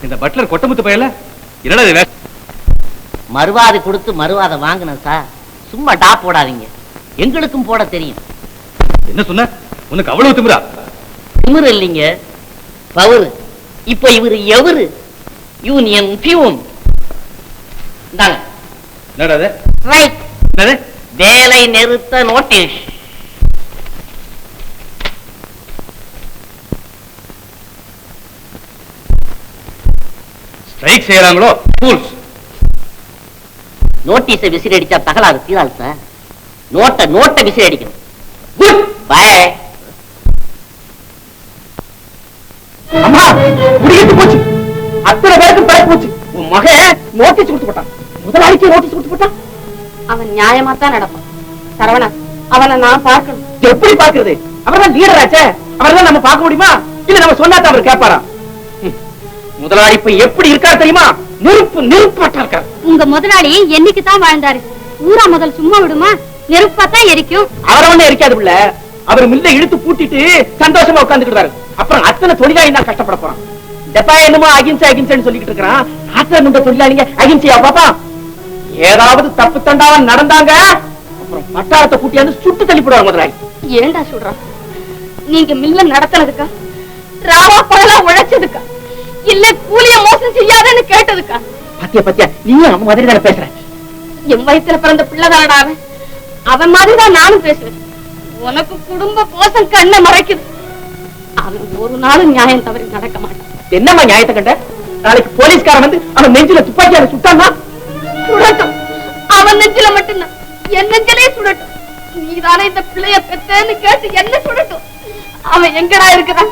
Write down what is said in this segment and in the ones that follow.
இந்த பட்லர் கொட்டமுத்து பயல என்னடா இது? மறுவாதை கொடுத்து மறுவாதை வாங்கினேன் சார். சும்மா டா போடாதீங்க, எங்களுக்கும் போட தெரியும். என்ன சொன்ன? உனக்கு அவ்வளவு திமிரா? திமிரு இல்லைங்க, பவரு. இப்ப இவரு எவரு? Union peon. ரைட், வேலை நிறுத்த நோட்டீஸ். ஸ்ட்ரைக் செய்யறாங்களோ ஃபூல்ஸ். நோட்டீஸை விசிறி அடிச்சா தகலாது தீராது சார். நோட்டை விசிறி அடிக்கணும். Good bye. அம்மா முடிக்கிட்டு போச்சு, அத்தனை பேருக்கு பழக்க போச்சு. உன் மகன் நோட்டீஸ் கொடுத்து போட்டான், முதலாளிக்கு நோட்டீஸ் கொடுத்து போட்டான். அவன் நியாயமா தான் நடப்பான். சரவணா, அவனை நான் பார்க்கணும். எப்படி பாக்குறது? அவர்தான் லீடர் ஆச்சே, அவர்தான் நம்ம பார்க்க முடியுமா? இல்ல நம்ம சொன்னாதான் அவர் கேட்பாரா? முதலாளி இப்ப எப்படி இருக்கா தெரியுமா? நெருப்பாட்டா இருக்கார். உங்க முதலாளி என்னைக்கு தான் வாழ்ந்தாரு? ஊரா முதல் சும்மா விடுமா? நெருப்பாத்தான் எரிக்கும். அவரை ஒண்ணு எரிக்காது பிள்ள. அவர் மில்ல இழுத்து பூட்டிட்டு சந்தோஷமா உட்கார்ந்துக்கிட்டாரு. அப்புறம் அத்தனை தொழிலாளி தான் கஷ்டப்பட போறான். டெப்பா என்னமோ அகிம்சைன்னு சொல்லிக்கிட்டு இருக்கிறான். ஆத்திரம் இந்த தொழிலாளிங்க அகிம்சையா பாப்பா? ஏதாவது தப்பு தண்டாவன் நடந்தாங்க அப்புறம் பட்டாளத்தை கூட்டியாந்து சுட்டு தள்ளிப்படுவார் முதலாளி. ஏண்டா சொல்றான்? நீங்க மில்ல நடத்தினதுக்கா? ராவா பகலா உழைச்சதுக்கா? இல்ல கூலிய மோசம் செய்யாதன்னு கேட்டதுக்கா? பத்தியா நீயும் அவன் மாதிரி தானே பேசுற? என் வயசுல பிறந்த பிள்ளைதானடா அவன். அவன் மாதிரிதான் நானும் பேசுவேன். உனக்கு குடும்ப கோசம் கண்ணை மறைக்குது. அவன் ஒரு நாளும் நியாயம் தவறி நடக்க மாட்டான். என்னம்மா நியாயத்தை கண்ட? நாளைக்கு போலீஸ்காரன் வந்து அவன் நெஞ்சில துப்பாக்கியால சுட்டான்னா சுடட்டும். அவன் நெஞ்சில மட்டும்தான், என் நெஞ்சிலே சுடட்டும். நீதானே இந்த பிள்ளைய பெத்தேன்னு கேட்டு என்ன சுடட்டும். அவன் எங்கடா இருக்கிறான்?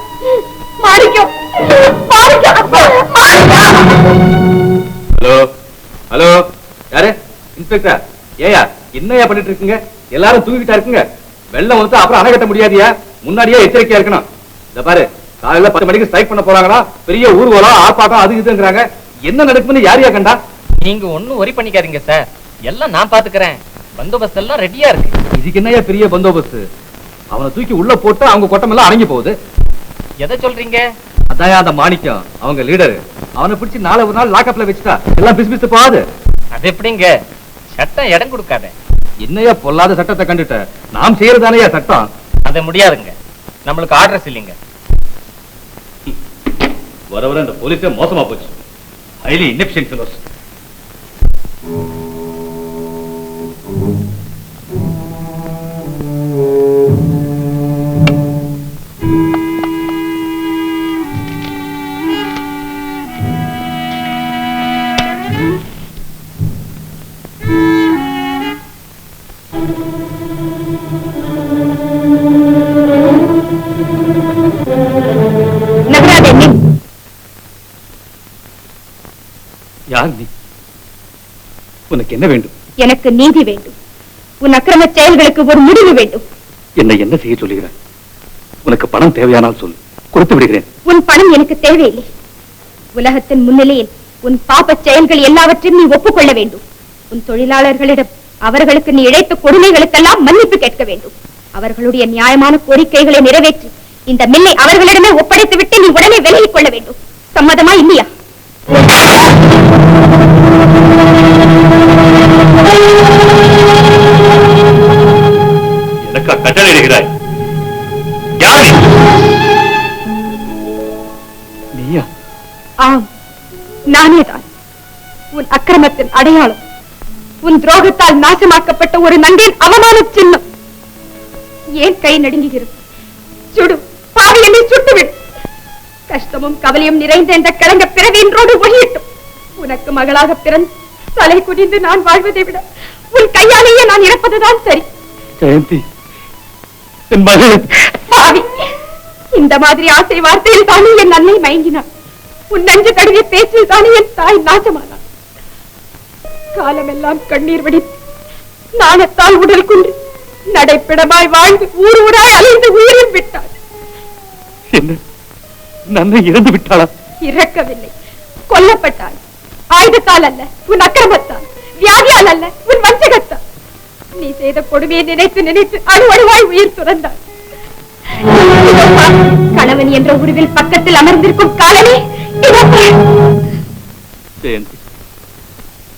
மாணிக்கம். ஹலோ ஹலோ, யாரு? இன்ஸ்பெக்டர். ஏயா என்னையா பண்ணிட்டு இருக்கீங்க? எல்லாரும் தூங்கிட்டா இருக்குங்க. வெள்ளம் வந்து அப்புறம் அணை கட்ட முடியாதியா? முன்னாடியே எச்சரிக்கையா இருக்கணும். இந்த பாரு, காலையில 10 மணிக்கு ஸ்ட்ரைக் பண்ண போறாங்களா? பெரிய ஊர்வலம் ஆர்ப்பாட்டம் அது இதுங்கிறாங்க. என்ன நடக்குதுன்னு யாரையா கண்டா? நீங்க ஒண்ணும் ஒரி பண்ணிக்காதீங்க சார், எல்லாம் நான் பாத்துக்கிறேன். பந்தோபஸ்து எல்லாம் ரெடியா இருக்கு. இதுக்கு என்னையா பெரிய பந்தோபஸ்து? அவனை தூக்கி உள்ள போட்டு அவங்க கொட்டமெல்லாம் அடங்கி போகுது. எதை சொல்றீங்க? அதான் அந்த மாணிக்கம், அவங்க லீடர். அவனை பிடிச்சி நாளை ஒரு நாள் லாக்அப்ல வச்சுட்டா எல்லாம் பிசு போகாது. அது எப்படிங்க? சட்டம் இடம் கொடுக்காத. என்னையா பொல்லாத சட்டத்தை கண்டுட்ட? நாம் செய்யறதானயா சட்டம்? அது முடியாதுங்க, நம்மளுக்கு ஆர்டர்ஸ் இல்லைங்க. வர வர இந்த போலீஸே மோசமா போச்சு. Highly inefficient fellows. யார் நீ? உனக்கு என்ன வேண்டும்? எனக்கு நீதி வேண்டும். உன் அக்கிரம செயல்களுக்கு ஒரு முடிவு வேண்டும். என்ன செய்ய சொல்லுகிறார்? உனக்கு பணம் தேவையானால் சொல், கொடுத்து விடுகிறேன். உன் பணம் எனக்கு தேவையில்லை. உலகத்தின் முன்னிலையில் உன் பாப செயல்கள் எல்லாவற்றையும் நீ ஒப்புக்கொள்ள வேண்டும். உன் தொழிலாளர்களிடம் அவர்களுக்கு நீ இழைத்த கொடுமைகளுக்கெல்லாம் மன்னிப்பு கேட்க வேண்டும். அவர்களுடைய நியாயமான கோரிக்கைகளை நிறைவேற்றி இந்த மில்லை அவர்களிடமே ஒப்படைத்து விட்டு நீ உடனே விலகிக் கொள்ள வேண்டும். சம்மதமா இல்லையா? எனக்கா கட்டளை இடுகிறாய்? நீயா? ஆம், நானேதான். உன் அக்கிரமத்தின் அடையாளம், உன் துரோகத்தால் நாசமாக்கப்பட்ட ஒரு நன்றின் அவமான சின்னம். ஏன் கை நடுங்குகிறது? சுடு, பாவி என்னை சுட்டுவிடு. கஷ்டமும் கவலையும் நிறைந்த இந்த கிழங்க பிறவியின்றோடு ஒழியட்டும். உனக்கு மகளாக பிறந்து தலை குனிந்து நான் வாழ்வதை விட உன் கையாலேயே நான் இறப்பதுதான் சரி. ஜெயந்தி, பாவி, இந்த மாதிரி ஆசை வார்த்தையில் தானே என் அன்னை மயங்கினான். உன் நஞ்சு கடுவே பேச்சில் தானே என் தாய் நாசமானான். காலமெல்லாம் கண்ணீர் வடித்து நாணத்தால் உடல் குன்று நடைப்பிடமாய் வாழ்ந்து ஊர் ஊராய் அலைந்து உயிரில் விட்டாள். என்ன, நன்னை இறந்து விட்டாளா? இறக்கவில்லை, கொல்லப்பட்டாள். ஆயுதத்தால் அல்ல, உன் அக்கிரமத்தால். வியாதியால் அல்ல, உன் வஞ்சகத்தால். நீ செய்த கொடுமையை நினைத்து நினைத்து அணுவணுவாய் உயிர் துறந்தாள். கணவன் என்ற உருவில் பக்கத்தில் அமர்ந்திருக்கும் காலமே ஜெயந்தி,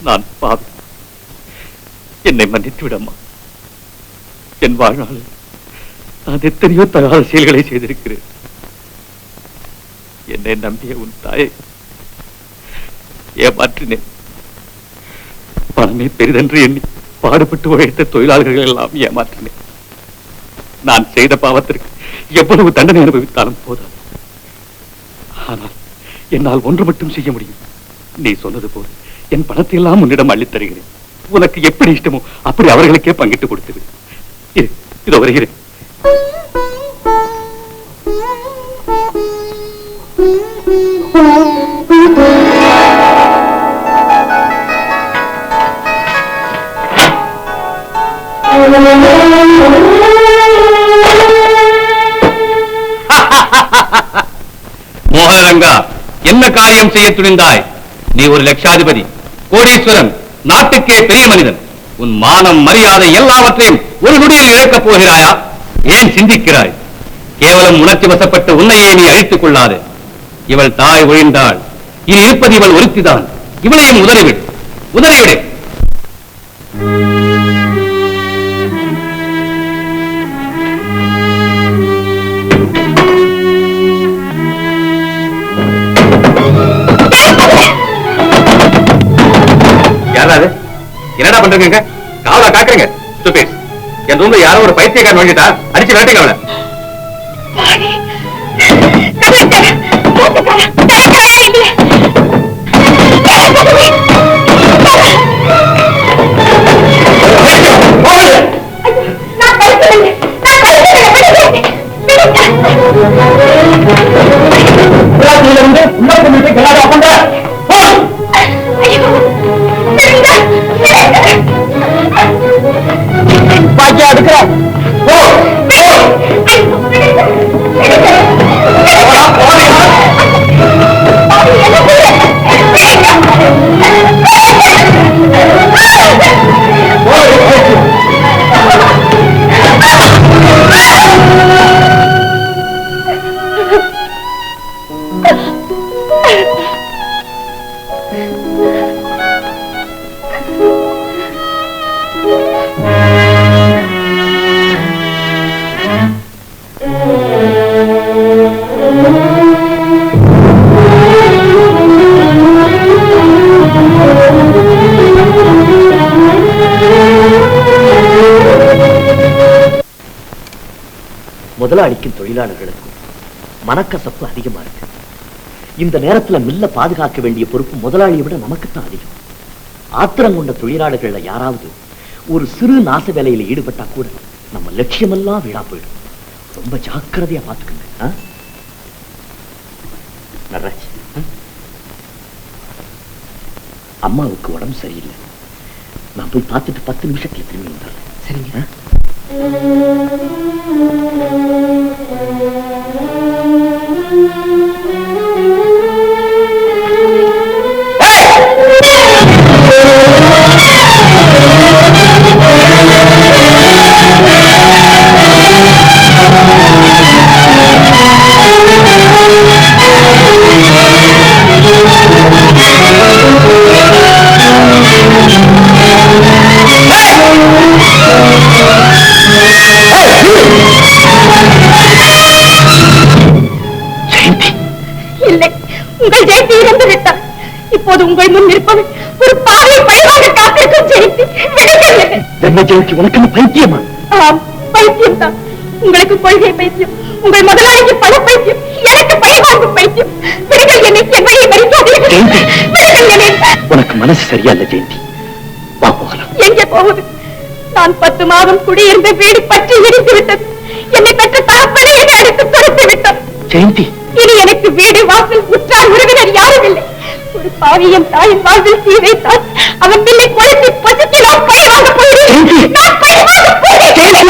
நான் பாவி. என்னை மன்னித்து விடம்மா. என் வாழ்நாளில் நான் எத்தனையோ தகாத செயல்களை செய்திருக்கிறேன். என்னை நம்பிய உன் தாயை ஏமாற்றினேன். பணமே பெரிதென்று எண்ணி பாடுபட்டு உழைத்த தொழிலாளர்கள் எல்லாம் ஏமாற்றினேன். நான் செய்த பாவத்திற்கு எவ்வளவு தண்டனை அனுபவித்தாலும் போதாது. ஆனால் என்னால் ஒன்று மட்டும் செய்ய முடியும். நீ சொன்னது போல் என் பணத்தை எல்லாம் உன்னிடம் அள்ளித் தருகிறேன். உனக்கு எப்படி இஷ்டமோ அப்படி அவர்களுக்கே பங்கிட்டு கொடுத்து இதோ வருகிறேன். மோகனரங்கா, என்ன காரியம் செய்ய துணிந்தாய்? நீ ஒரு லட்சாதிபதி, கோடீஸ்வரன், நாட்டுக்கே பெரிய மனிதன். உன் மானம், மரியாதை எல்லாவற்றையும் ஒரு நொடியில் இழக்கப் போகிறாயா? ஏன் சிந்திக்கிறாய்? கேவலம் உணர்ச்சி வசப்பட்டு உன்னையே நீ அழித்துக் கொள்ளாது. இவள் தாய் ஒழிந்தாள். இனி இருப்பது இவள் ஒருத்திதான். இவளையும் உதறிவிடு, உதறிவிடு. யாராவது என்னடா பண்றீங்க? காவலா காக்குறீங்க? என் ரூம்ல யாரோ ஒரு பைத்தியக்காரன் நோங்கிட்டா, அடிச்சு விரட்டுங்க அவளை. முதலாளிக்கும் தொழிலாளர்களுக்கும் மனக்கசப்பு அதிகமா இருக்கு. இந்த நேரத்துல மில்ல பாதுகாக்க வேண்டிய பொறுப்பு முதலாளியை விட நமக்குத்தான் அதிகம். ஆத்திரம் கொண்ட தொழிலாளர்கள் யாராவது ஒரு சிறு நாச வேலையில ஈடுபட்டா கூட நம்ம லட்சியமெல்லாம் வீணா போயிடும். ரொம்ப ஜாக்கிரதையா பாத்துக்கங்க. நடராஜ், அம்மாவுக்கு உடம்பு சரியில்லை. நான் போய் பார்த்துட்டு 10 நிமிஷத்துல திரும்பி வந்துடுறேன். சரிங்க? உங்கள் ஜெயந்தி இறந்து விட்டார். இப்போது உங்கள் முன் இருப்பது ஒரு பாவை பயிராக காத்திருக்கும் ஜெயந்தி. என்ன ஜெயந்தி, உனக்கு பைத்தியமா? ஆம், பைத்தியம் தான். உங்களுக்கு கொள்கை பைத்தியம், உங்கள் முதலாளிக்கு பண பைத்தியம், எனக்கு பழிவாங்கும் பைத்தியம். விடுங்கள் என்னை, என் வழியை மறிக்காதீர்கள். விடுங்கள் என்னை. உனக்கு மனசு சரியா இல்ல ஜெயந்தி, வா போகலாம். எங்கே போவது? நான் 10 மாதம் குடியிருந்த வீடு பற்றி எரித்து விட்டது. என்னை பெற்ற தகப்பனை என்னை அடித்து துரத்து விட்டார். ஜெயந்தி, இனி எனக்கு வீடு வாசல் உற்றார் உறவினர் யாரும் இல்லை. ஒரு பாவியம் தாயின் வாழ்வில் தீ வைத்தால் அவன் பிள்ளை குழந்தை பசுத்தி நான் பழிவாங்க போகிறேன். நான் பழிவாங்க போகிறேன்.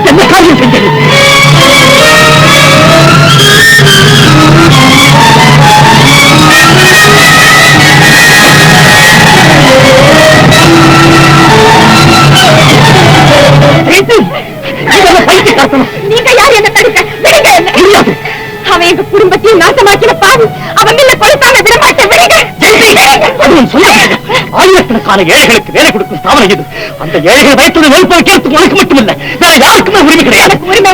என்ன காரியம் செஞ்சது? Oh! அவன் எங்க குடும்பத்தையும் நாசமாக்கின பாவி. அவன் மில்ல கொடுத்தாங்க விட மாட்டேன். ஆயிரக்கணக்கான ஏழைகளுக்கு வேலை கொடுக்கும் ஸ்தாபனம் இது. அந்த ஏழைகள் வயிற்று நெருப்பு வைக்கிறதுக்கு உனக்கு மட்டுமில்லை, வேற யாருக்குமே உரிமை கிடையாது. உரிமை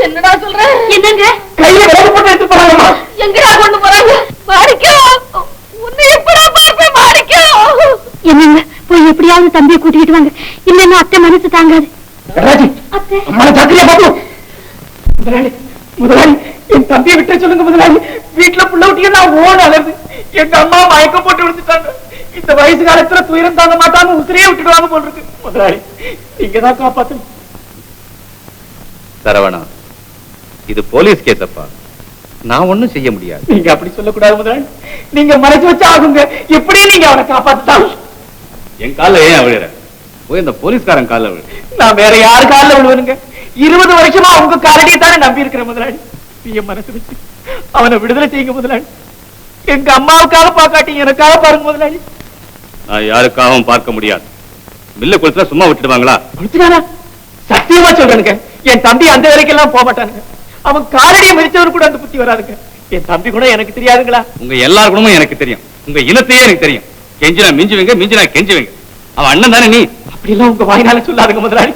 என்னடா சொல்ற? என்னங்க கையில வேலை போட்டு எடுத்து போறாங்கம்மா. எங்கடா கொண்டு போறாங்க? மாணிக்கம், உன்னை எப்படா பார்ப்பேன் மாணிக்கம்? என்னங்க போய் எப்படியாவது தம்பியை கூட்டிட்டு வாங்க, இல்லன்னா அத்தை மனசு தாங்காது. ராஜி, அத்தை அம்மா ஜாக்கிரதையா பாப்போம். முதலாளி, முதலாளி, என் தம்பியை விட்டு சொல்லுங்க முதலாளி. வீட்டுல புள்ள விட்டியா நான் ஓட அலருது. எங்க அம்மா மயக்கம் போட்டு விழுந்துட்டாங்க. இந்த வயசு காலத்துல துயரம் தாங்க மாட்டாங்க, உசிரியே விட்டுடுவாங்க போல் இருக்கு. முதலாளி, நீங்க தான் காப்பாத்து. சரவணா, இது போலீஸ் கேஸ் அப்பா, நான் ஒண்ணும் செய்ய முடியாது. நீங்க அப்படி சொல்லக்கூடாது முதலாளி. நீங்க மறைச்சு வச்சு ஆகுங்க. எப்படியும் நீங்க அவனை காப்பாத்துதான். என் கால ஏன் விழுற? போய் இந்த போலீஸ்காரன் கால விழு. நான் வேற யாரு காலில் விழுவனுங்க? 20 வருஷமா உங்க காலடியை தானே நம்பி இருக்கிறேன் முதலாளி. நீங்க மனசு வச்சு அவனை விடுதலை செய்யுங்க முதலாளி. எங்க அம்மாவுக்காக பாக்காட்டீங்க, எனக்காக பாருங்க முதலாளி. நான் யாருக்காகவும் பார்க்க முடியாது. மில்ல குளத்துல சும்மா விட்டுடுவாங்களா? முடிச்சுதானா? சத்தியமா சொல்றேனுங்க, என் தம்பி அந்த வேலைக்கெல்லாம் போக மாட்டானுங்க. அவன் காலடியை மிதிச்சவரு கூட அந்த புத்தி வராதுங்க. என் தம்பி கூட எனக்கு தெரியாதுங்களா? உங்க எல்லார் குணமும் எனக்கு தெரியும், உங்க இனத்தையே எனக்கு தெரியும். கெஞ்சினா மிஞ்சுவீங்க, மிஞ்சினா கெஞ்சுவீங்க. அவன் அண்ணன் தானே நீ. அப்படிலாம் உங்க வாயினால சொல்லாதுங்க முதலாளி.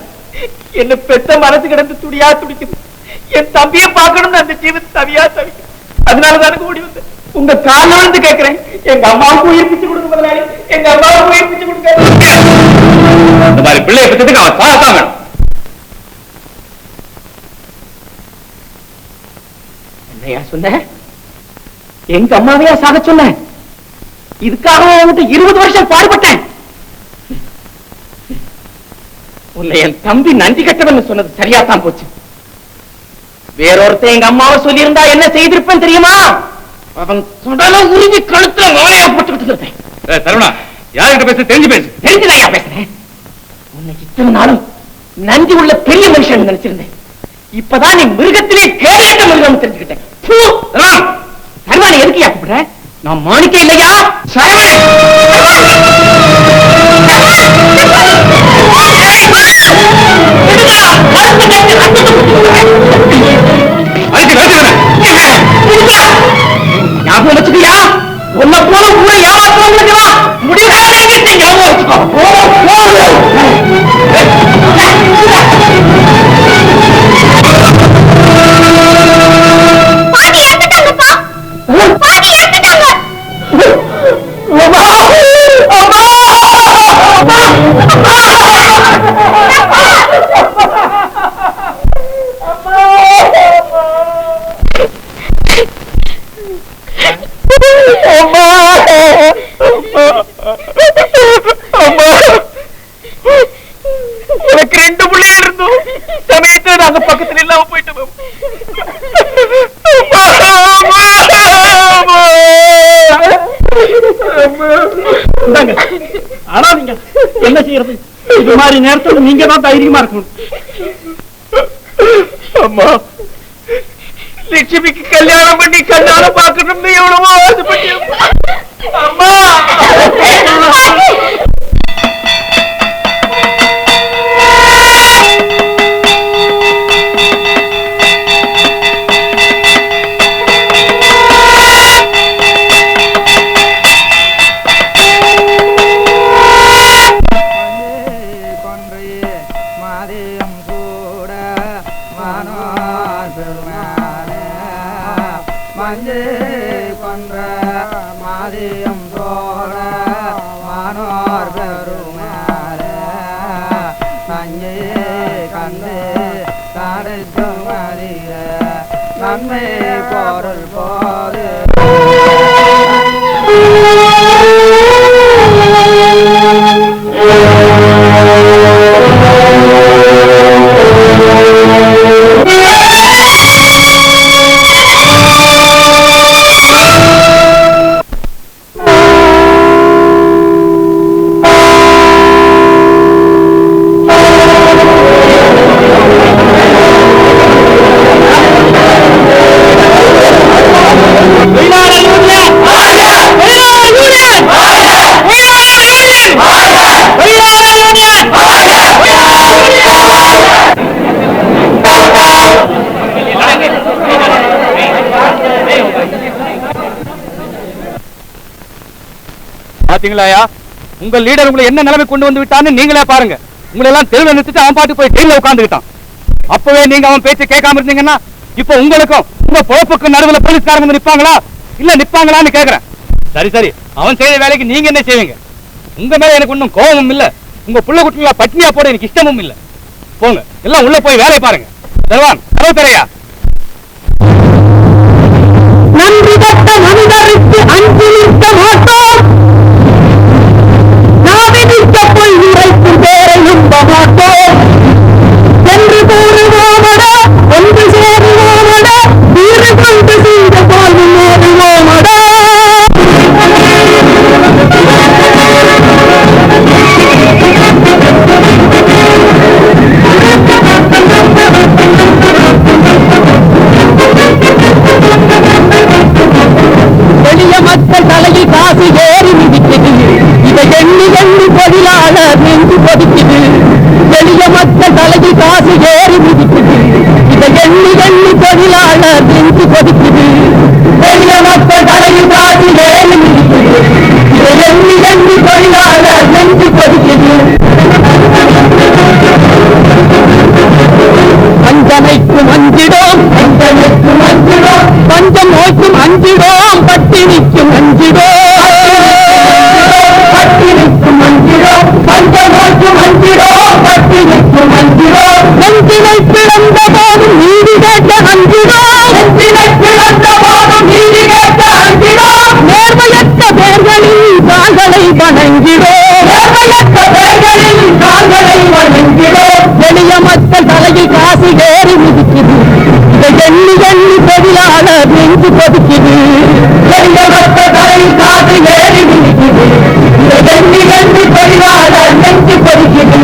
என்ன பெத்த மனசு கிடந்து துடியா துடிக்குது. என் தம்பியை பார்க்கணும்னு அந்த ஜீவன் தவியா தவிக்கும். அதனாலதான் ஓடி வந்து உங்க காலில் வந்து கேட்கிறேன், எங்க அம்மாவுக்கு உயிர் பிச்சு கொடுங்க முதலாளி. எங்க அம்மாவுக்கு உயிர் பிச்சு கொடுங்க. இந்த மாதிரி பிள்ளைய பத்ததுக்கு அவன் சாகத்தான் வேணும். என்னையா சொன்ன? எங்க அம்மாவையா சாக சொன்ன? இதுக்காக உன்கிட்ட 20 வருஷம் பாடுபட்டேன். உன்னை என் தம்பி நன்றி கட்டவன் சொன்னது சரியாத்தான் போச்சு. வேறொருத்த எங்க அம்மாவை சொல்லி இருந்தா என்ன செய்திருப்பேன் தெரியுமா? அவன் சுடல உருவி கழுத்துல வாழையா போட்டுக்கிட்டு இருந்தேன். தருணா, யார்கிட்ட பேச தெரிஞ்சு பேசு. தெரிஞ்சுதையா பேசுறேன். உன்னை இத்தனை நாளும் நன்றி உள்ள பெரிய மனுஷன் நினைச்சிருந்தேன். இப்பதான் நீ மிருகத்திலே கேட்ட மிருகம் தெரிஞ்சுக்கிட்டேன். சர்வாணி எதுக்கு கூப்பிடுற? நான் மாணிக்க இல்லையா? ஞாபகம் வச்சுக்கியா? உன்னை போல ஊரை ஏமாற்றவங்களுக்கு முடிவு ஞாபகம் வச்சுக்கோ. உனக்கு 2 பிள்ளைகள் இருந்தோம். சமயத்துல நாங்க பக்கத்துல இல்லாம போயிட்டு ஆனா நீங்க என்ன செய்யறது? இது மாதிரி நேரத்துல நீங்க தான் தைரியமா இருக்கணும். அம்மா, லட்சுமிக்கு கல்யாணம் பண்ணி கண்ணால பாக்கணும்னு எவ்வளவோ ஆசைப்பட்டேன். அம்மா, மனோர் பெருமானே மஞ்சே கொன்ற மாதியம் போல மனோர் பெருமானே நஞ்சே கண்டு தடுத்து மறிய நன்மை பொருள் போது பாத்தீங்களாயா, உங்க லீடர் உங்களை என்ன நிலைமை கொண்டு வந்து விட்டான்னு நீங்களே பாருங்க. உங்களை எல்லாம் தெருவில் நிறுத்திட்டு அவன் பாட்டு போய் ஜெயில உட்கார்ந்துக்கிட்டான். அப்பவே நீங்க அவன் பேச்சை கேட்காம இருந்தீங்கன்னா இப்ப உங்களுக்கும் உங்க பொழப்புக்கு நடுவில் போலீஸ்காரங்க வந்து நிப்பாங்களா இல்ல நிப்பாங்களான்னு கேக்குறேன். சரி சரி, அவன் செய்த வேலைக்கு நீங்க என்ன செய்வீங்க? உங்க மேல எனக்கு ஒன்னும் கோபமும் இல்ல, உங்க புள்ள குட்டிகளா பட்னியா போட எனக்கு இஷ்டமும் இல்ல. போங்க, எல்லாம் உள்ள போய் வேலையை பாருங்க. தருவான் கதவு தரையா. நன்றி கட்ட மனிதருக்கு அஞ்சு நிற்க மாட்டோம், நாவினிக்க பொய் உரைக்கும் பேரை நம்ப மாட்டோம் என்று கூறுவோமட, ஒன்று சேருவோமட, வீறு கொண்டு செய்த போல் முன்னேறுவோமட. எளிய மக்கள் தலையில் காசு ஏறி மிதிக்குது, இதை எண்ணி எண்ணி தொழிலாளர் நெஞ்சு கொதிக்குது. எளிய மக்கள் தலையில் காசு ஏறி மிதிக்குது, இதை எண்ணி எண்ணி தொழிலாளர் நெஞ்சு கொதிக்குது. எளிய மக்கள் தலையில் காசு ஏறி மிதிக்குது, இதை எண்ணி எண்ணி தொழிலாளர் நெஞ்சு கொதிக்குது. பஞ்சமைக்கும் அஞ்சிடோம், பஞ்சமைக்கும் அஞ்சிடோம், பஞ்சம் நோய்க்கும் அஞ்சிடோம், பட்டினிக்கும் அஞ்சிடோம், பட்டினிக்கும் அஞ்சிடோம், பஞ்சம் நோய்க்கும் அஞ்சிடோம், பட்டினிக்கும் அஞ்சிடோம். நெஞ்சினை பிளந்த போதும் நீதி கேட்க அஞ்சிடோம், நெஞ்சினை பிளந்த போதும் நீதி கேட்க அஞ்சிடோம். நேர்மையற்ற பேர்களின் கால்களை வணங்கிடோம், நேர்மையற்ற பேர்களின் கால்களை வணங்கிடோம். எளிய மக்கள் தலையில் காசு ஏறி மிதிக்குது, இதை எண்ணி எண்ணி தொழிலாளர் நெஞ்சு கொதிக்குது. எளிய மக்கள் தலையில் காசு ஏறி மிதிக்குது, இதை எண்ணி எண்ணி தொழிலாளர் நெஞ்சு கொதிக்குது.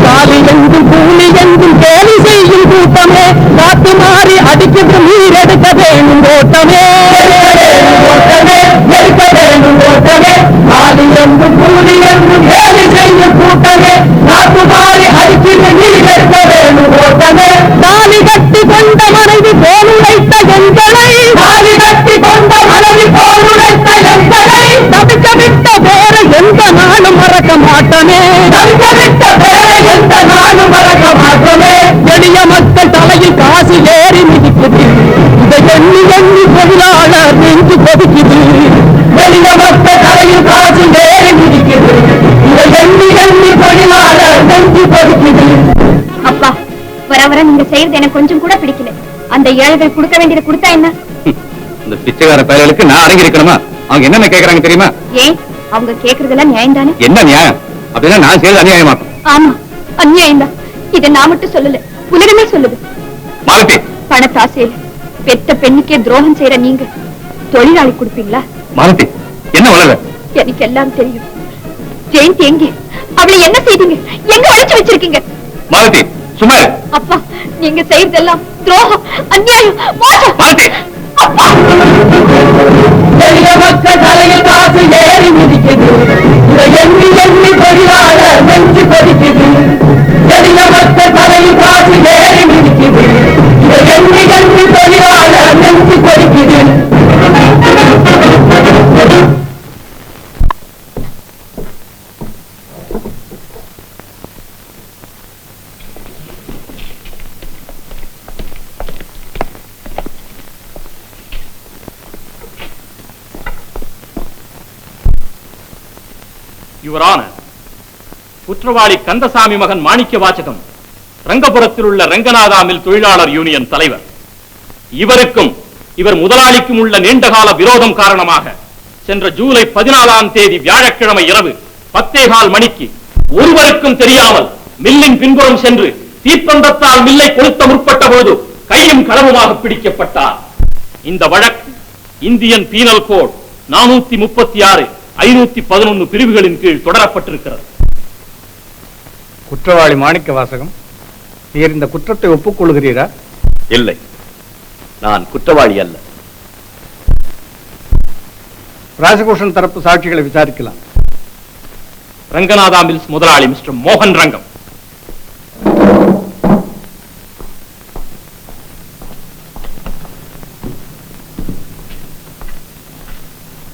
காலி என்றும் கூலி என்றும் கேலி செய்யும் கூட்டமே, காத்து மாறி அடிக்கிட்டு நீர் எடுக்க வேணும் ஓட்டமே, ஓட்டமே எடுக்க வேணும் ஓட்டமே. காலி என்றும் கூலி என்றும் கேலி செய்யும் கூட்டமே, காத்து மாறி அடிக்கிட்டு நீர் எடுக்க வேணும் ஓட்டமே. தாலி கட்டி கொண்ட மனைவி போல் உழைத்த எங்களை, தாலி கட்டி கொண்ட மனைவி போல் உழைத்த எங்களை, தவிக்க விட்ட வேற எந்த நாளும் மறக்க மாட்டமே, தவிக்க விட்ட வேற எந்த நாளும் மறக்க மாட்டமே. எளிய மக்கள் தலையில் காசு ஏறி மிதிக்குது, இதை எண்ணி எண்ணி தொழிலாளர் நெஞ்சு கொதிக்குது. எளிய மக்கள் தலையில் காசு ஏறி மிதிக்குது, இதை எண்ணி எண்ணி தொழிலாளர் நெஞ்சு கொதிக்குது. அப்பா, வர வர நீங்க செய்யறது எனக்கு கொஞ்சம் கூட பிடிக்கல. அந்த ஏழைகள் கொடுக்க வேண்டியதை கொடுத்தா என்ன? இந்த பிச்சைக்கார பயலுக்கு நான் அடங்கி இருக்கணுமா? அவங்க என்னென்ன கேக்குறாங்க தெரியுமா? ஏன் அவங்க கேக்குறதெல்லாம் நியாயம் தானே? என்ன நியாயம்? அப்படின்னா நான் செய்யறது அநியாயமா? ஆமா, அநியாயம் தான். இதை நான் மட்டும் சொல்லல, உலகமே சொல்லுது. மாலதி, பணத்தாசையில பெத்த பெண்ணுக்கே துரோகம் செய்யற நீங்க தொழிலாளி கொடுப்பீங்களா? மாலதி, என்ன வளர? எனக்கு எல்லாம் தெரியும். ஜெயந்தி எங்கே? அவளை என்ன செய்தீங்க? எங்க அழைச்சு வச்சிருக்கீங்க? மாலதி, சும்மா இரு. அப்பா, நீங்க செய்யறதெல்லாம் துரோகம், அநியாயம், மோசம். மாலதி, அப்பா, எளிய மக்கள் தலையில் காசு ஏறி மிதிக்குது, இதை எண்ணி எண்ணி தொழிலாளர் நெஞ்சு கொதிக்குது. எளிய மக்கள் தலையில் காசு ஏறி மிதிக்குது, இதை எண்ணி எண்ணி தொழிலாளர் நெஞ்சு கொதிக்குது. யுவரான, குற்றவாளி கந்தசாமி மகன் மாணிக்க வாசகம் ரங்கபுரத்தில் உள்ள ரங்கநாதா மில் தொழிலாளர் யூனியன் தலைவர். இவருக்கும் இவர் முதலாளிக்கும் உள்ள நீண்டகால விரோதம் காரணமாக சென்ற ஜூலை 14ஆம் தேதி வியாழக்கிழமை இரவு 10:15 மணிக்கு ஒருவருக்கும் தெரியாமல் மில்லின் பின்புறம் சென்று தீப்பந்தத்தால் மில்லை கொளுத்த முற்பட்ட போது கையும் களவுமாக பிடிக்கப்பட்டார். இந்த வழக்கு இந்தியன் பீனல் கோட் 436, 511 பிரிவுகளின் கீழ் தொடரப்பட்டிருக்கிறது. குற்றவாளி மாணிக்க வாசகம், நீர் இந்த குற்றத்தை ஒப்புக்கொள்கிறீரா? இல்லை, நான் குற்றவாளி அல்ல. ராஜகோஷன் தரப்பு சாட்சிகளை விசாரிக்கலாம். ரங்கநாதா மில்ஸ் முதலாளி மிஸ்டர் மோகன் ரங்கம்.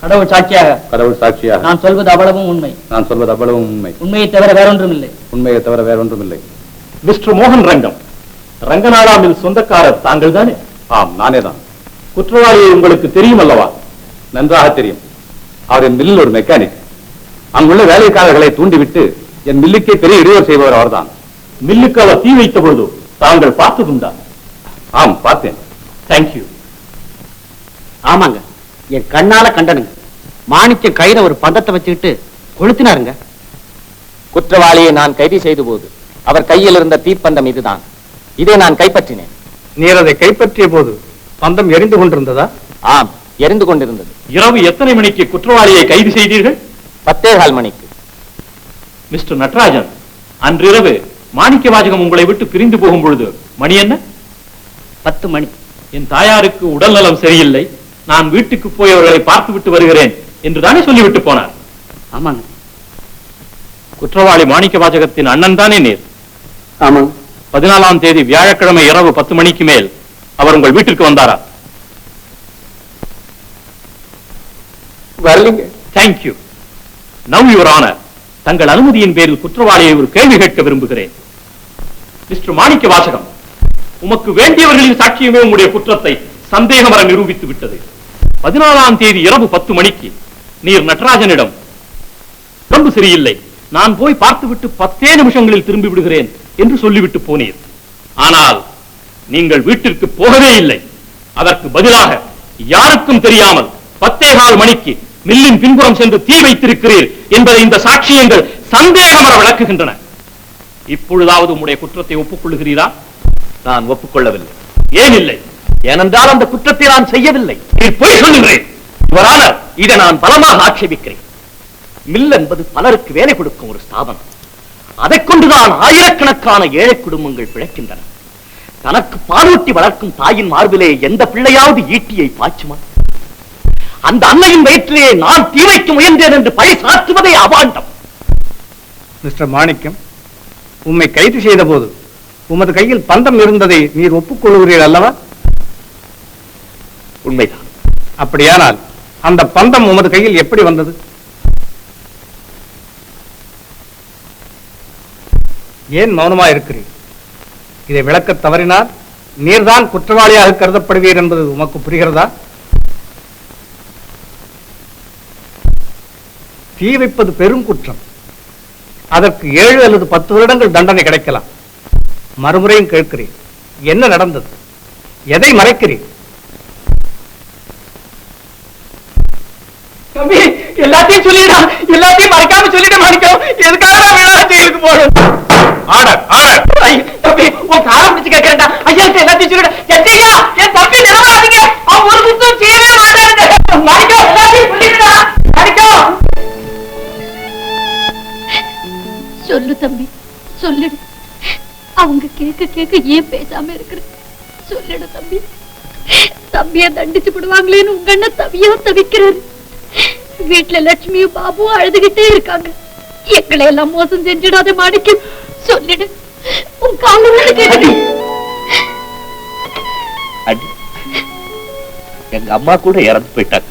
கடவுள் சாட்சியாக, கடவுள் சாட்சியாக நான் சொல்வது அவ்வளவும் உண்மை. நான் சொல்வது அவ்வளவும் உண்மை. உண்மையை தவிர வேறொன்றும் இல்லை. உண்மையை தவிர வேறொன்றும் இல்லை. மிஸ்டர் மோகன் ரங்கம், ரங்கநாதா மில் சொந்தக்காரர் தாங்கள் தானே? ஆம், நானே தான். குற்றவாளியை உங்களுக்கு தெரியும் அல்லவா? நன்றாக தெரியும். அவர் என் மில்லில் ஒரு மெக்கானிக். அங்குள்ள வேலைக்காரர்களை தூண்டிவிட்டு என் மில்லுக்கே பெரிய இடையூறு செய்பவர் அவர்தான். மில்லுக்கு அவர் தீ வைத்த பொழுது தாங்கள் பார்த்ததுண்டா? ஆம், பார்த்தேன். தேங்க்யூ. ஆமாங்க, என் கண்ணால கண்டனுங்க. மாணிக்க கையில ஒரு பந்தத்தை வச்சுக்கிட்டு கொளுத்தினாருங்க. குற்றவாளியை நான் கைது செய்த போது அவர் கையில் இருந்த தீப்பந்தம் இதுதான். இதை நான் கைப்பற்றினேன். நீர் அதை கைப்பற்றிய போது பந்தம் எரிந்து கொண்டிருந்ததா? ஆம், எரிந்து கொண்டிருந்தது. இரவு எத்தனை மணிக்கு குற்றவாளியை கைது செய்தீர்கள்? 10:15 மணிக்கு. மிஸ்டர் நடராஜன், அன்றிரவு மாணிக்க வாசகம் உங்களை விட்டு பிரிந்து போகும் பொழுது மணி என்ன? 10 மணி. என் தாயாருக்கு உடல் நலம் சரியில்லை, நான் வீட்டுக்கு போய் அவர்களை பார்த்து விட்டு வருகிறேன் என்று தானே சொல்லிவிட்டு போனார். ஆமாங்க. குற்றவாளி மாணிக்க வாசகத்தின் அண்ணன் தானே நீர்? ஆமாங்க. 14ஆம் தேதி வியாழக்கிழமை இரவு 10 மணிக்கு மேல் அவர் உங்கள் வீட்டிற்கு வந்தாரா? வரலீங்க. தேங்க்யூ. நவ் யுவர் ஆனர், தங்கள் அனுமதியின் பேரில் குற்றவாளியை ஒரு கேள்வி கேட்க விரும்புகிறேன். மிஸ்டர் மாணிக்க வாசகம், உமக்கு வேண்டியவர்களின் சாட்சியமே உங்களுடைய குற்றத்தை சந்தேகமர நிரூபித்து விட்டது. 14ஆம் தேதி இரவு 10 மணிக்கு நீர் நடராஜனிடம் உடம்பு சரியில்லை, நான் போய் பார்த்துவிட்டு 10 நிமிஷங்களில் திரும்பி விடுகிறேன் என்று சொல்லிவிட்டு போனீர். ஆனால் நீங்கள் வீட்டிற்கு போகவே இல்லை. அதற்கு பதிலாக யாருக்கும் தெரியாமல் 10:15 மணிக்கு மில்லின் பின்புறம் சென்று தீ வைத்திருக்கிறீர் என்பதை இந்த சாட்சியங்கள் சந்தேகமர விளக்குகின்றன. இப்பொழுதாவது உங்களுடைய குற்றத்தை ஒப்புக்கொள்கிறீரா? நான் ஒப்புக்கொள்ளவில்லை. ஏன் இல்லை? ஏனென்றால் அந்த குற்றத்தை நான் செய்யவில்லை. நீர் பொய் சொல்லுகிறேன். யுவரான, இதை நான் பலமாக ஆட்சேபிக்கிறேன். மில் என்பது பலருக்கு வேலை கொடுக்கும் ஒரு ஸ்தாபனம். அதைக் கொண்டுதான் ஆயிரக்கணக்கான ஏழை குடும்பங்கள் பிழைக்கின்றன. தனக்கு பாலூட்டி வளர்க்கும் தாயின் மார்பிலே எந்த பிள்ளையாவது ஈட்டியை பாய்ச்சுமா? அந்த அன்னையின் வயிற்றிலே நான் தீ வைக்க முயன்றேன் என்று பழி சாற்றுவதே அபாண்டம். மிஸ்டர் மாணிக்கம், உம்மை கைது செய்த போது உமது கையில் பந்தம் இருந்ததை நீர் ஒப்புக்கொள்கிறீர்கள் அல்லவா? உண்மைதான். அப்படியானால் அந்த பந்தம் உமது கையில் எப்படி வந்தது? ஏன் மௌனமா இருக்கிறீர்? இதை விளக்க தவறினால் நீர்தான் குற்றவாளியாக கருதப்படுவீர் என்பது உமக்கு புரிகிறதா? தீ வைப்பது பெரும் குற்றம். அதற்கு 7 அல்லது 10 வருடங்கள் தண்டனை கிடைக்கலாம். மறுமுறையும் கேட்கிறேன், என்ன நடந்தது? எதை மறைக்கிறீர்? தம்பி, எல்லாத்தையும் சொல்லிடா. எல்லாத்தையும் மறைக்காம சொல்லிட மாணிக்கம். எதுக்காக வேணா ஜெயிலுக்கு போகணும்? Order, order. தம்பி, உன் காலம் பிடிச்சு கேட்கிறேன்டா. ஐயா எல்லாத்தையும் சொல்லிட. ஐயா, என் தம்பி நிலவராதீங்க. அவன் ஒரு குத்தம் செய்யவே மாட்டாருங்க. மாணிக்கம், எல்லாத்தையும் சொல்லிடுடா. மாணிக்கம், சொல்லு தம்பி, சொல்லிடு. அவங்க கேட்க கேட்க ஏன் பேசாம இருக்கிற? சொல்லிடு தம்பி. தம்பிய தண்டிச்சு விடுவாங்களேன்னு உங்க அண்ணன் தவியா தவிக்கிறாரு. வீட்டுல லட்சுமியும் பாபுவும் அழுதுகிட்டே இருக்காங்க. எங்களை எல்லாம் மோசம் செஞ்சிடாத மாணிக்கம், சொல்லிடு. உன் கால கேட்டு அடி, எங்க அம்மா கூட இறந்து போயிட்டாங்க.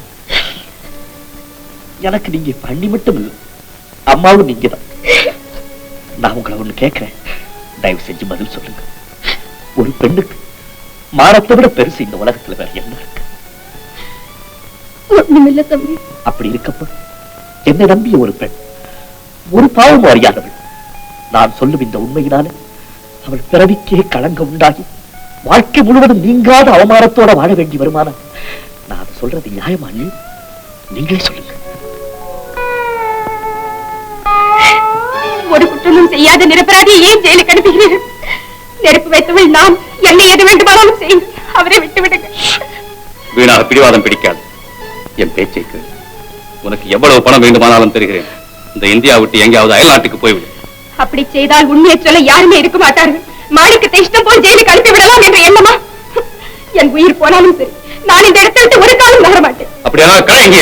எனக்கு நீங்க பண்ணி மட்டும் இல்லை, அம்மாவும் நீங்க தான். நான் உங்களை ஒண்ணு கேட்கிறேன், தயவு செஞ்சு பதில் சொல்லுங்க. ஒரு பெண்ணுக்கு மானத்தை விட பெருசு இந்த உலகத்துல வேற என்ன இருக்கு? ஒண்ணுமில்ல தம்பி. அப்படி இருக்கப்ப என்னை நம்பிய ஒரு பெண் ஒரு பாவம் அறியாதவள். நான் சொல்லும் இந்த உண்மையினால அவள் பிறவிக்கே களங்கம் உண்டாகி வாழ்க்கை முழுவதும் நீங்காத அவமானத்தோட வாழ வேண்டி வருமானா நான் சொல்றது நியாயமா? நீங்களே சொல்லுங்க. ஒரு குற்றமும் செய்யாத நிரபராதியை ஏன் ஜெயிலுக்கு அனுப்புகிறீர்கள்? நெருப்பு வைத்தவள் நான். என்னை எது வேண்டுமானாலும் செய்யுங்கள், அவரை விட்டுவிடுங்க. வீணாக பிடிவாதம் பிடிக்காது. என் பேச்சை கேள். உனக்கு எவ்வளவு பணம் வேண்டுமானாலும் தருகிறேன். இந்த இந்தியா விட்டு எங்கேயாவது அயல் நாட்டுக்கு போய்விடு. அப்படி செய்தால் உண்மையை சொல்ல யாருமே இருக்க மாட்டார்கள். மாணிக்கத்தை இஷ்டம் போல் ஜெயிலுக்கு அனுப்பிவிடலாம் என்ற எண்ணமா? என் உயிர் போனாலும் சரி, நான் இந்த இடத்தை விட்டு ஒரு காலம் நகர மாட்டேன். அப்படியா? கலைங்க.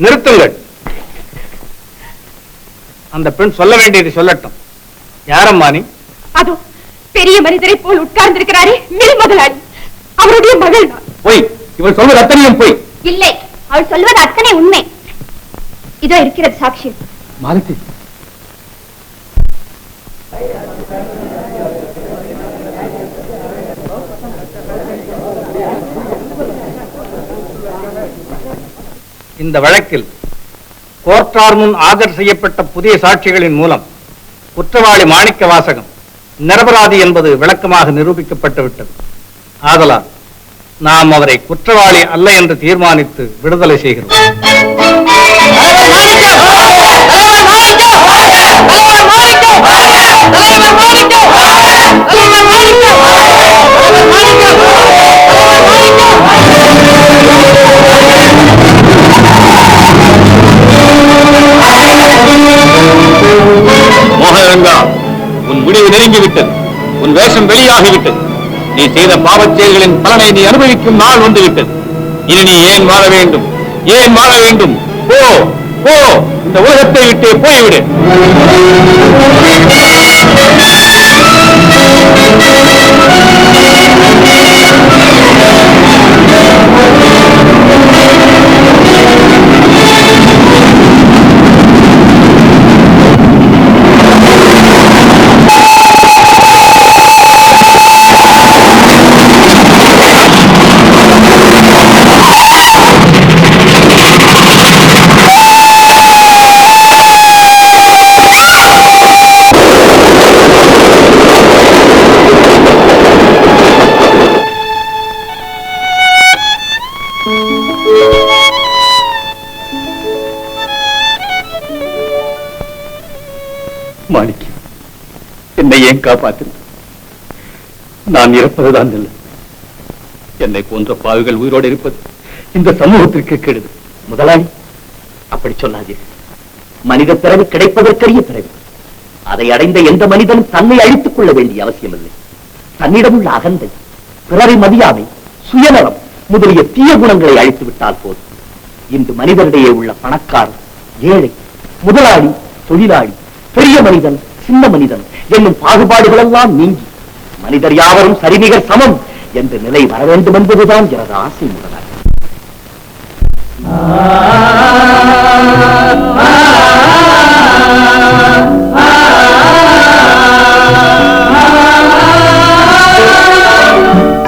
நிறுத்துங்கள். அந்த பெண் சொல்ல வேண்டியது சொல்லட்டும். யாரம்மா நீ? அதோ பெரிய மனிதரை போல் உட்கார்ந்திருக்கிறாரே, மில் முதலாளி. அவருடைய மகள் தான். போய். இவள் சொல்வது அத்தனையும் போய். இல்லை, அவள் சொல்வது அத்தனை உண்மை. இதோ இருக்கிறது சாட்சியம். மாலதி, இந்த வழக்கில் கோர்ட்டார் முன் ஆஜர் செய்யப்பட்ட புதிய சாட்சிகளின் மூலம் குற்றவாளி மாணிக்க வாசகம் நிரபராதி என்பது விளக்கமாக நிரூபிக்கப்பட்டு விட்டது. ஆதலால் நாம் அவரை குற்றவாளி அல்ல என்று தீர்மானித்து விடுதலை செய்கிறோம். மோகனரங்கா, உன் முடிவு நெருங்கிவிட்டது. உன் வேஷம் வெளியாகிவிட்டது. நீ செய்த பாவச் செயல்களின் பலனை நீ அனுபவிக்கும் நாள் வந்துவிட்டது. இனி நீ ஏன் வாழ வேண்டும்? ஏன் வாழ வேண்டும்? போ போ, இந்த உலகத்தை விட்டு போய்விடு. மாணிக்கம், என்னை ஏன் காப்பாற்று? நான் இறப்பதுதான் இல்லை. என்னை போன்ற பாவிகள் உயிரோடு இருப்பது இந்த சமூகத்திற்கு கெடுது. முதலாளி, அப்படி சொல்லாதீர்கள். மனித பிறவி கிடைப்பதற்கரிய பிறவி. அதை அடைந்த எந்த மனிதனும் தன்னை அழித்துக் கொள்ள வேண்டிய அவசியமில்லை. தன்னிடமுள்ள அகந்தை, பிறரை மதியாமை, சுயநலம் முதலிய தீய குணங்களை அழித்து விட்டால் போதும். இன்று மனிதனிடையே உள்ள பணக்காரர், ஏழை, முதலாளி, தொழிலாளி, பெரிய மனிதன், சின்ன மனிதன் என்னும் பாகுபாடுகள் எல்லாம் நீங்கி மனிதர் யாவரும் சரிநிகர் சமம் என்ற நிலை வர வேண்டும் என்பதுதான் எனது ஆசை. முதலாளி,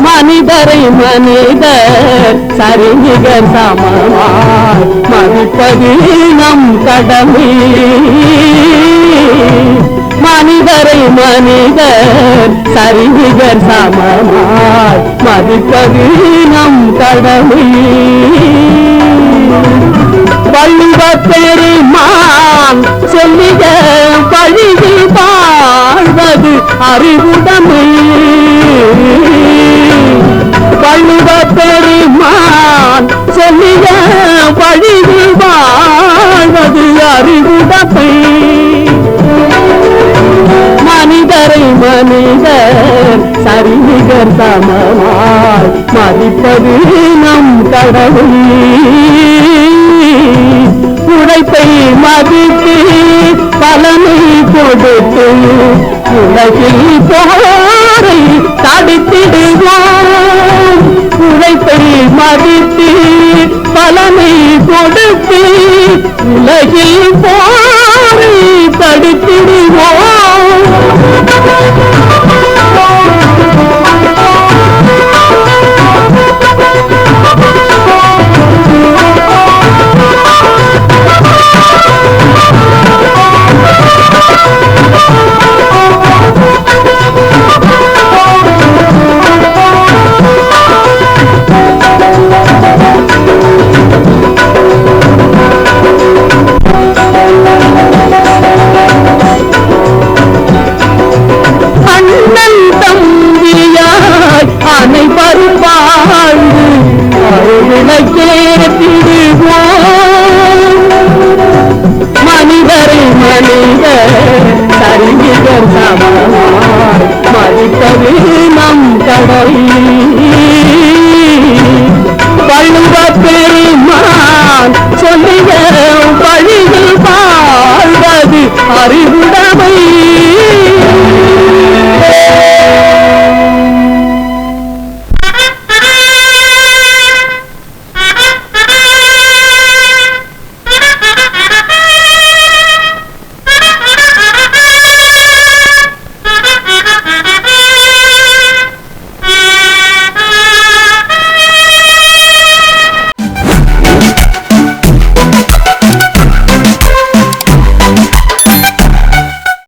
மனிதரை மனிதர் சரிநிகர் சமமாய் மதிப்பது நம் கடமை. மனிதரை மனிதர் சரிநிகர் சமமாய் மதிப்பது நம் கடமை. வள்ளுவ பெருமான் சொல்லிய பழிவு வாழ்வது அறிவுடைமை. வள்ளுவ பெருமான் சொல்லிய பழிவு வாழ்வது அறிவுடைமை. மனிதரை மனிதர் சமர் சமமாய் மதிப்பது நம் கடவுள். உழைப்பை மதித்து பலனை கொடுத்து உலகில் போரை தடுத்திடுவோம். உழைப்பை மதித்து பலனை கொடுத்து உலகில் போரை தடுத்திடுவோம். அண்ணன் தம்பியாய் அனைவரும் வாழ்ந்து அருவிளக்கே